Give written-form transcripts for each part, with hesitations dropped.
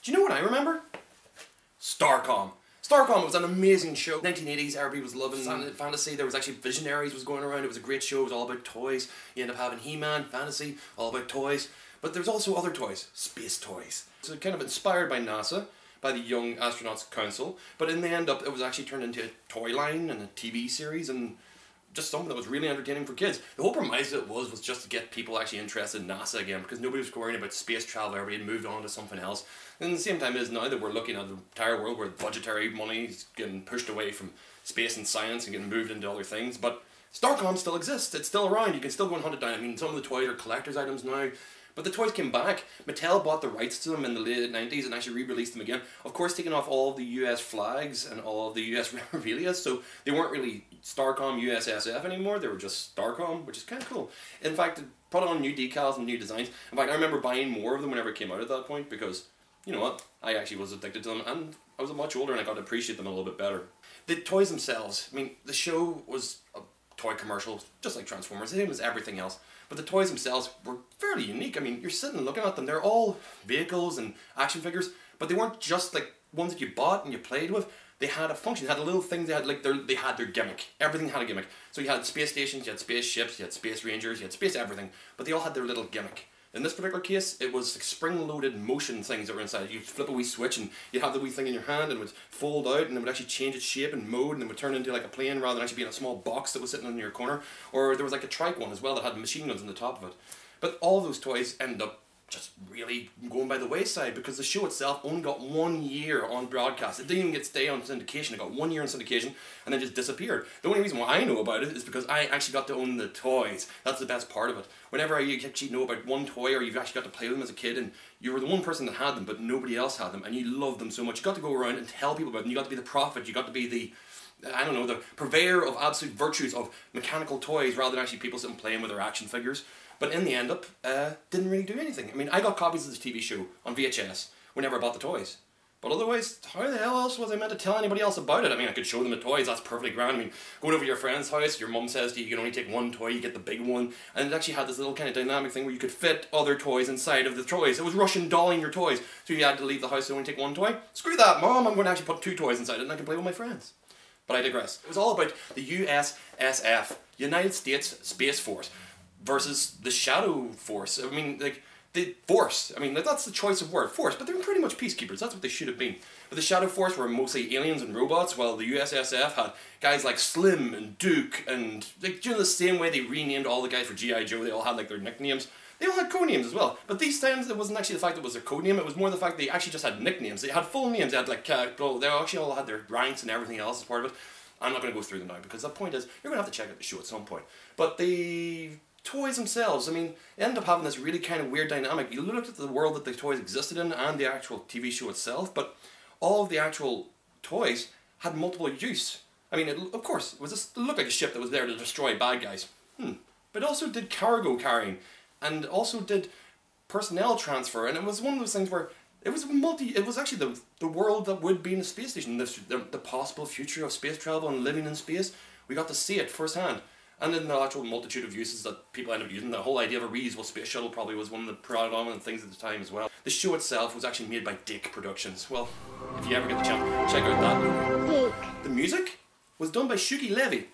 Do you know what I remember? Starcom. Starcom was an amazing show. 1980s, everybody was loving fantasy. There was actually Visionaries was going around. It was a great show. It was all about toys. You end up having He-Man, fantasy, all about toys. But there's also other toys, space toys. So kind of inspired by NASA, by the Young Astronauts Council. But in the end up, it was actually turned into a toy line and a TV series and just something that was really entertaining for kids. The whole premise of it was just to get people actually interested in NASA again, because nobody was worrying about space travel. Everybody had moved on to something else. And at the same time it is now that we're looking at the entire world where budgetary money is getting pushed away from space and science and getting moved into other things. But Starcom still exists. It's still around. You can still go and hunt it down. I mean, some of the toys are collector's items now. But the toys came back. Mattel bought the rights to them in the late 90s and actually re-released them again. Of course, taking off all of the US flags and all of the US memorabilia, so they weren't really Starcom U.S.S.F anymore. They were just Starcom, which is kind of cool. In fact, it put on new decals and new designs. In fact, I remember buying more of them whenever it came out at that point because, you know what, I actually was addicted to them and I was much older and I got to appreciate them a little bit better. The toys themselves, I mean, the show was a toy commercial, just like Transformers. It was everything else. But the toys themselves were fairly unique. I mean, you're sitting looking at them. They're all vehicles and action figures, but they weren't just like ones that you bought and you played with. They had a function. They had a little thing. They had like they had their gimmick. Everything had a gimmick. So you had space stations, you had spaceships, you had space rangers, you had space everything. But they all had their little gimmick. In this particular case, it was like spring-loaded motion things that were inside. You'd flip a wee switch and you'd have the wee thing in your hand and it would fold out and it would actually change its shape and mode and it would turn into like a plane rather than actually being a small box that was sitting in your corner. Or there was like a trike one as well that had machine guns on the top of it. But all of those toys ended up just really going by the wayside because the show itself only got 1 year on broadcast. It didn't even get stay on syndication. It got 1 year on syndication and then just disappeared. The only reason why I know about it is because I actually got to own the toys. That's the best part of it. Whenever you actually know about one toy or you've actually got to play with them as a kid and you were the one person that had them but nobody else had them and you loved them so much, you got to go around and tell people about them. You got to be the prophet. You got to be the, I don't know, the purveyor of absolute virtues of mechanical toys rather than actually people sitting playing with their action figures. But in the end up, didn't really do anything. I mean, I got copies of this TV show on VHS whenever I bought the toys. But otherwise, how the hell else was I meant to tell anybody else about it? I mean, I could show them the toys, that's perfectly grand. I mean, going over to your friend's house, your mum says to you, you can only take one toy, you get the big one. And it actually had this little kind of dynamic thing where you could fit other toys inside of the toys. It was Russian dolling your toys. So you had to leave the house and only take one toy. Screw that, Mom, I'm going to actually put 2 toys inside it and I can play with my friends. But I digress. It was all about the U.S.S.F, United States Space Force, versus the Shadow Force. I mean, like, the Force. I mean, that's the choice of word, Force, but they're pretty much peacekeepers. That's what they should have been. But the Shadow Force were mostly aliens and robots, while the U.S.S.F had guys like Slim and Duke, and like, you know, the same way they renamed all the guys for G.I. Joe, they all had like their nicknames. They all had codenames as well. But these times, it wasn't actually the fact that it was their codename, it was more the fact they actually just had nicknames. They had full names, they had like, they actually all had their ranks and everything else as part of it. I'm not going to go through them now, because the point is, you're going to have to check out the show at some point. But the toys themselves, I mean, end up having this really kind of weird dynamic. You looked at the world that the toys existed in and the actual TV show itself, but all of the actual toys had multiple use. I mean, of course, it looked like a ship that was there to destroy bad guys. But it also did cargo carrying, and also did personnel transfer, and it was one of those things where it was actually the world that would be in a space station, the possible future of space travel and living in space. We got to see it firsthand. And then the actual multitude of uses that people end up using. The whole idea of a reusable space shuttle probably was one of the predominant things at the time as well. The show itself was actually made by Dick Productions. Well, if you ever get the chance, check out that movie. The music was done by Shuki Levy.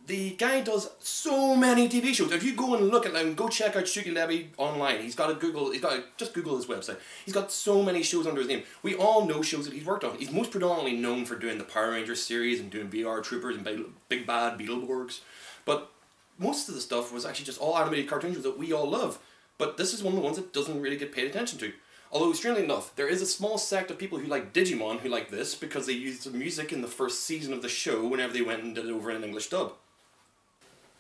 The guy does so many TV shows. If you go and look at him, go check out Shuki Levy online. Just Google his website. He's got so many shows under his name. We all know shows that he's worked on. He's most predominantly known for doing the Power Rangers series and doing VR Troopers and Big Bad Beetleborgs. But most of the stuff was actually just all animated cartoons that we all love. But this is one of the ones that doesn't really get paid attention to. Although, strangely enough, there is a small sect of people who like Digimon who like this because they used the music in the first season of the show whenever they went and did it over in an English dub.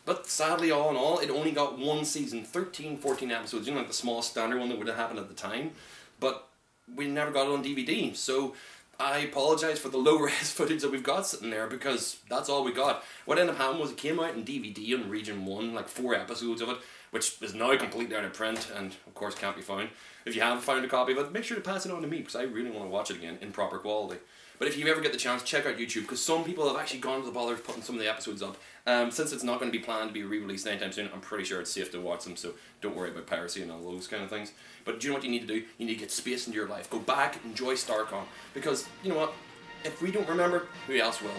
But sadly, all in all, it only got 1 season, 13, 14 episodes, you know, like the small standard one that would have happened at the time. But we never got it on DVD, so I apologise for the low-res footage that we've got sitting there, because that's all we got. What ended up happening was it came out in DVD on Region 1, like 4 episodes of it, which is now completely out of print and of course can't be found. If you have found a copy of it, make sure to pass it on to me because I really want to watch it again in proper quality. But if you ever get the chance, check out YouTube because some people have actually gone to the bother of putting some of the episodes up. Since it's not going to be planned to be re-released anytime soon, I'm pretty sure it's safe to watch them, so don't worry about piracy and all those kind of things. But do you know what you need to do? You need to get space into your life. Go back, enjoy Starcom, because, you know what, if we don't remember, who else will?